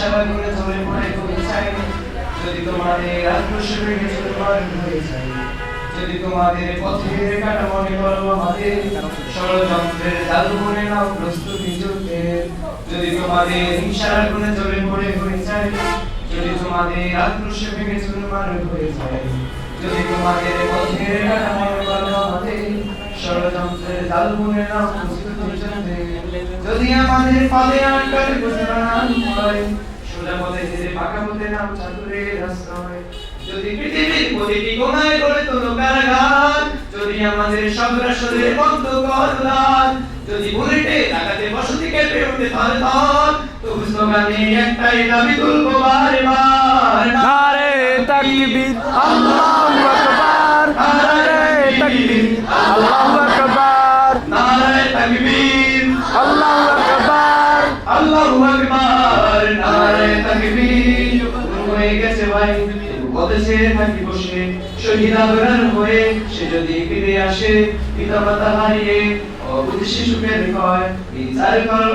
হিংসার আগুনে জ্বলে পড়ে হয়ে যায়, যদি তোমাদের আক্রোশ ভেঙে চুরমার হয়ে যায়, যদি তোমাদের পথের কাটা মনে করো আমাদের, ষড়যন্ত্রের জাল মনে নাও প্রস্তুতি যুদ্ধের, যদি তোমাদের হিংসার আগুনে জ্বলে পড়ে হয়ে যায়, যদি তোমাদের আক্রোশ ভেঙে চুরমার হয়ে যায়, যদি তোমাদের পথের কাটা মনে করো আমাদের, ষড়যন্ত্রের জাল মনে নাও প্রস্তুতি যুদ্ধের, যদি আমাদের ফাঁদে আটকালে বুঝবা না হয়, সোজা পথে হেরে পাকা পথে নাও চাতুরের আশ্রয়, যদি পৃথিবীর প্রতিটি কোণায় গড়ে তোলো কারাগার, যদি আমাদের সব রাসূলের বন্ধ করলাম, যদি বুলেটে ডাকাতে বসতি কেঁপে উঠে থরথর, তবু স্লোগানে একটাই দাবি তুলবো বারবার, নারে তাকবীর আল্লাহু আকবার, নারে তাকবীর আল্লাহু আকবার, নারে তাকবীর আল্লাহু আকবার, আল্লাহু আকবার, নারে তাকবীর। হয়ে গেছে ভাই বলেছে থাকি বসে, শহীদ আবরার হয়ে সে যদি ফিরে আসে, পিতা মাতা হারিয়ে অবুঝ শিশুকে কয় বিচার করো।